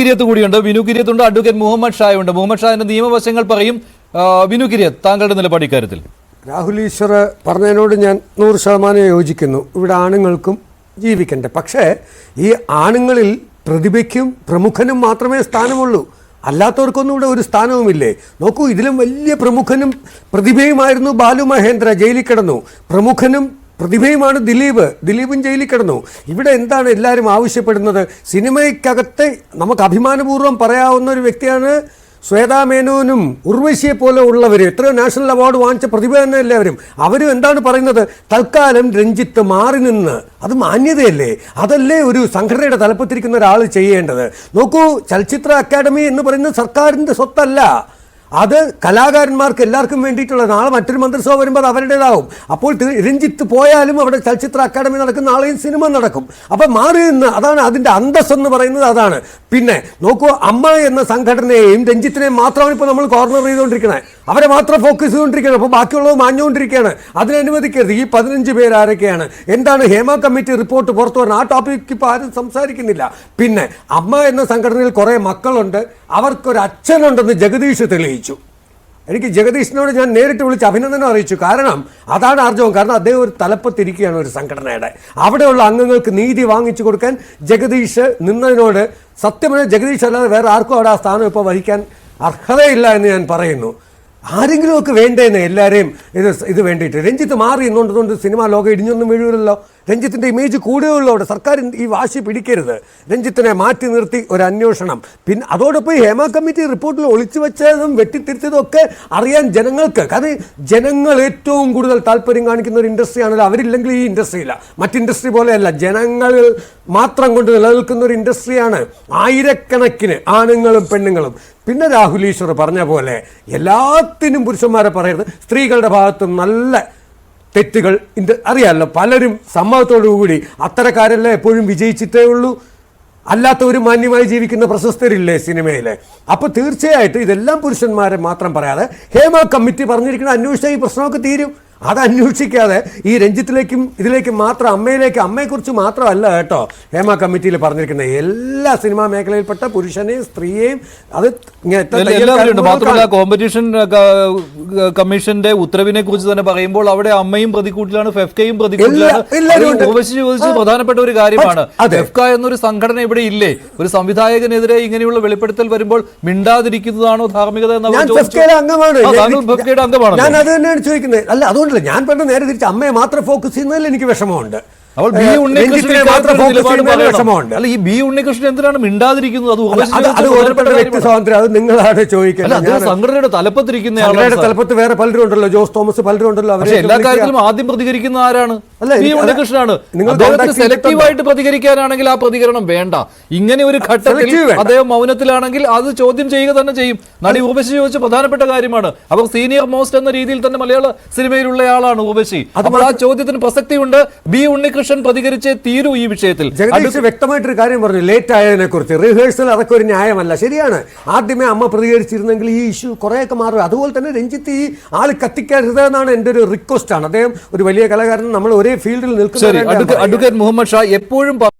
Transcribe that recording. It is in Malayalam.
കിരിയത്ത് കൂടിയുണ്ട്. വിനു കിരിയത്തുണ്ട്, അഡ്വക്കേറ്റ് മുഹമ്മദ് ഷായ ഉണ്ട്. മുഹമ്മദ് ഷായുടെ നിയമവശങ്ങൾ പറയും. വിനു കിരിയത്ത്, താങ്കളുടെ നിലപാട് ഇക്കാര്യത്തിൽ? രാഹുൽ ഈശ്വർ പറഞ്ഞതിനോട് ഞാൻ 100% യോജിക്കുന്നു. ഇവിടെ ആണുങ്ങൾക്കും ജീവിക്കണ്ടേ. പക്ഷേ ഈ ആണുങ്ങളിൽ പ്രതിഭയ്ക്കും പ്രമുഖനും മാത്രമേ സ്ഥാനമുള്ളൂ, അല്ലാത്തവർക്കൊന്നും ഇവിടെ ഒരു സ്ഥാനവുമില്ലേ? നോക്കൂ, ഇതിലും വലിയ പ്രമുഖനും പ്രതിഭയുമായിരുന്നു ബാലു മഹേന്ദ്ര, ജയിലിൽ കിടന്നു. പ്രമുഖനും പ്രതിഭയുമാണ് ദിലീപും ജയിലിൽ കിടന്നു. ഇവിടെ എന്താണ് എല്ലാവരും ആവശ്യപ്പെടുന്നത്? സിനിമയ്ക്കകത്തെ നമുക്ക് അഭിമാനപൂർവ്വം പറയാവുന്ന ഒരു വ്യക്തിയാണ് ശ്വേതാ മേനോനും ഉർവശിയെ പോലെ ഉള്ളവർ. എത്രയോ നാഷണൽ അവാർഡ് വാങ്ങിച്ച പ്രതിഭ തന്നെ എല്ലാവരും. അവരും എന്താണ് പറയുന്നത്? തൽക്കാലം രഞ്ജിത്ത് മാറി നിന്ന്, അത് മാന്യതയല്ലേ? അതല്ലേ ഒരു സംഘടനയുടെ തലപ്പത്തിരിക്കുന്ന ഒരാൾ ചെയ്യേണ്ടത്? നോക്കൂ, ചലച്ചിത്ര അക്കാദമി എന്ന് പറയുന്നത് സർക്കാരിൻ്റെ സ്വത്തല്ല, അത് കലാകാരന്മാർക്ക് എല്ലാവർക്കും വേണ്ടിയിട്ടുള്ള. നാളെ മറ്റൊരു മന്ത്രിസഭ വരുമ്പോൾ അത് അവരുടേതാവും. അപ്പോൾ രഞ്ജിത്ത് പോയാലും അവിടെ ചലച്ചിത്ര അക്കാദമി നടക്കും, നാളെയും സിനിമ നടക്കും. അപ്പം മാറി നിന്ന്, അതാണ് അതിൻ്റെ അന്തസ് എന്ന് പറയുന്നത്. അതാണ്. പിന്നെ നോക്കൂ, അമ്മ എന്ന സംഘടനയെയും രഞ്ജിത്തിനെയും മാത്രമാണ് ഇപ്പോൾ നമ്മൾ കോർണർ ചെയ്തുകൊണ്ടിരിക്കുന്നത്. അവരെ മാത്രം ഫോക്കസ് ചെയ്തുകൊണ്ടിരിക്കുകയാണ്. അപ്പോൾ ബാക്കിയുള്ളത് മാഞ്ഞുകൊണ്ടിരിക്കുകയാണ്. അതിനനുവദിക്കരുത്. ഈ 15 പേര് ആരൊക്കെയാണ്? എന്താണ് ഹേമ കമ്മിറ്റി റിപ്പോർട്ട് പുറത്തു വരുന്നത്? ആ ടോപ്പിക്ക് ഇപ്പോൾ ആരും സംസാരിക്കുന്നില്ല. പിന്നെ അമ്മ എന്ന സംഘടനയിൽ കുറേ മക്കളുണ്ട്, അവർക്കൊരു അച്ഛനുണ്ടെന്ന് ജഗദീഷ് തെളിയിച്ചു. എനിക്ക് ജഗദീഷിനോട് ഞാൻ നേരിട്ട് വിളിച്ച് അഭിനന്ദനം അറിയിച്ചു. കാരണം അതാണ് ആർജവം. കാരണം അദ്ദേഹം ഒരു തലപ്പത്തിരിക്കുകയാണ് ഒരു സംഘടനയുടെ. അവിടെയുള്ള അംഗങ്ങൾക്ക് നീതി വാങ്ങിച്ചു കൊടുക്കാൻ ജഗദീഷ് നിന്നതിനോട് സത്യമായ ജഗദീഷ് അല്ലാതെ വേറെ ആർക്കും അവിടെ ആ സ്ഥാനം ഇപ്പോൾ വഹിക്കാൻ അർഹതയില്ല എന്ന് ഞാൻ പറയുന്നു. ആരെങ്കിലുമൊക്കെ വേണ്ടേന്ന് എല്ലാവരെയും ഇത് വേണ്ടിയിട്ട്. രഞ്ജിത്ത് മാറി എന്നുകൊണ്ടുകൊണ്ട് സിനിമാ ലോകം ഇടിഞ്ഞൊന്നും വീഴുമല്ലോ. രഞ്ജിത്തിൻ്റെ ഇമേജ് കൂടുകയുള്ളൂ അവിടെ. സർക്കാർ ഈ വാശി പിടിക്കരുത്. രഞ്ജിത്തിനെ മാറ്റി നിർത്തി ഒരു അന്വേഷണം. പിന്നെ അതോടൊപ്പം ഈ ഹേമ കമ്മിറ്റി റിപ്പോർട്ടിൽ ഒളിച്ചു വെച്ചതും വെട്ടിത്തിരിച്ചതും ഒക്കെ അറിയാൻ ജനങ്ങൾക്ക്. കാരണം ജനങ്ങൾ ഏറ്റവും കൂടുതൽ താല്പര്യം കാണിക്കുന്ന ഒരു ഇൻഡസ്ട്രിയാണല്ലോ. അവരില്ലെങ്കിൽ ഈ ഇൻഡസ്ട്രിയില്ല. മറ്റ് ഇൻഡസ്ട്രി പോലെയല്ല, ജനങ്ങൾ മാത്രം കൊണ്ട് നിലനിൽക്കുന്ന ഒരു ഇൻഡസ്ട്രിയാണ്. ആയിരക്കണക്കിന് ആണുങ്ങളും പെണ്ണുങ്ങളും. പിന്നെ രാഹുൽ ഈശ്വർ പറഞ്ഞ പോലെ എല്ലാത്തിനും പുരുഷന്മാരെ പറയരുത്. സ്ത്രീകളുടെ ഭാഗത്തും നല്ല തെറ്റുകൾ അറിയാമല്ലോ. പലരും സമ്മതത്തോടു കൂടി അത്തരക്കാരെല്ലാം എപ്പോഴും വിജയിച്ചിട്ടേ ഉള്ളൂ. അല്ലാത്തവരും മാന്യമായി ജീവിക്കുന്ന പ്രശസ്തരില്ലേ സിനിമയിൽ? അപ്പോൾ തീർച്ചയായിട്ടും ഇതെല്ലാം പുരുഷന്മാരെ മാത്രം പറയാതെ ഹേമ കമ്മിറ്റി പറഞ്ഞിരിക്കുന്ന അന്വേഷിച്ച ഈ പ്രശ്നമൊക്കെ തീരും. അത് അന്വേഷിക്കാതെ ഈ രഞ്ജിത്തിലേക്കും ഇതിലേക്കും മാത്രം, അമ്മയെക്കുറിച്ച് മാത്രമല്ല കേട്ടോ ഹേമ കമ്മിറ്റിയിൽ പറഞ്ഞിരിക്കുന്നത്. എല്ലാ സിനിമാ മേഖലയിൽപ്പെട്ട പുരുഷനെയും സ്ത്രീയെയും അത് മാത്രമല്ല. കോമ്പറ്റീഷൻ കമ്മീഷന്റെ ഉത്തരവിനെ കുറിച്ച് തന്നെ പറയുമ്പോൾ അവിടെ അമ്മയും പ്രതിക്കൂട്ടിലാണ്, ഫെഫ്കയും പ്രതിക്കൂട്ടിലാണ്. പ്രധാനപ്പെട്ട ഒരു കാര്യമാണ്, ഫെഫ്ക എന്നൊരു സംഘടന ഇവിടെ ഇല്ലേ? ഒരു സംവിധായകനെതിരെ ഇങ്ങനെയുള്ള വെളിപ്പെടുത്തൽ വരുമ്പോൾ മിണ്ടാതിരിക്കുന്നതാണോ ധാർമ്മികത? ഫെഫ്കയുടെ അംഗമാണ്. ഞാൻ അത് തന്നെയാണ് ചോദിക്കുന്നത്. അല്ല, അതുകൊണ്ടല്ല ഞാൻ പറഞ്ഞ നേരെ തിരിച്ച് അമ്മയെ മാത്രം ഫോക്കസ് ചെയ്യുന്നതിൽ എനിക്ക് വിഷമമുണ്ട്. അല്ല, ഈ ബി ഉണ്ണികൃഷ്ണൻ എന്തിനാണ് മിണ്ടാതിരിക്കുന്നത്? അത് ഓരോരുത്തരുടെ വ്യക്തി സ്വാതന്ത്ര്യം, അത് നിങ്ങളാണ് ചോദിക്കുന്നത്. സംഘടനയുടെ തലപ്പത്തിരിക്കുന്ന സംഘടനയുടെ തലപ്പത്ത് വേറെ പലരും ഉണ്ടല്ലോ, ജോസ് തോമസ് പലരും ഉണ്ടല്ലോ. പക്ഷേ എല്ലാ കാര്യത്തിലും ആദ്യം പ്രതികരിക്കുന്ന ആരാണ്? ബി ഉണ്ണികൃഷ്ണനാണ്. അദ്ദേഹത്തിന് സെലക്റ്റീവായിട്ട് പ്രതികരിക്കാനാണെങ്കിൽ ആ പ്രതികരണം വേണ്ട. ഇങ്ങനെ ഒരു ഘട്ടത്തിൽ അദ്ദേഹം മൗനത്തിലാണെങ്കിൽ അത് ചോദ്യം ചെയ്യുക തന്നെ ചെയ്യും. നടി ഉർവശി ചോദിച്ച പ്രധാനപ്പെട്ട കാര്യമാണ്. അവർ സീനിയർ മോസ്റ്റ് എന്ന രീതിയിൽ തന്നെ മലയാള സിനിമയിലുള്ള ആളാണ് ഉർവശി. അപ്പോൾ ആ ചോദ്യത്തിന് പ്രസക്തിയുണ്ട്. ബി ഉണ്ണികൃഷ്ണൻ പ്രതികരിച്ചേ തീരൂ ഈ വിഷയത്തിൽ. ജഗദീഷ് വ്യക്തമായിട്ടൊരു കാര്യം പറഞ്ഞു, ലേറ്റ് ആയതിനെ കുറിച്ച്. റിഹേഴ്സൽ അതൊക്കെ ഒരു ന്യായമല്ല. ശരിയാണ്, ആദ്യമേ അമ്മ പ്രതികരിച്ചിരുന്നെങ്കിൽ ഈ ഇഷ്യൂ കുറേയൊക്കെ മാറും. അതുപോലെ തന്നെ രഞ്ജിത്ത് ഈ ആൾ കത്തിക്കരുത് എന്നാണ് എൻ്റെ ഒരു റിക്വസ്റ്റ് ആണ്. അദ്ദേഹം ഒരു വലിയ കലാകാരൻ, നമ്മൾ ഒരേ ഫീൽഡിൽ നിൽക്കുന്ന. അഡ്വക്കേറ്റ് മുഹമ്മദ് ഷാ എപ്പോഴും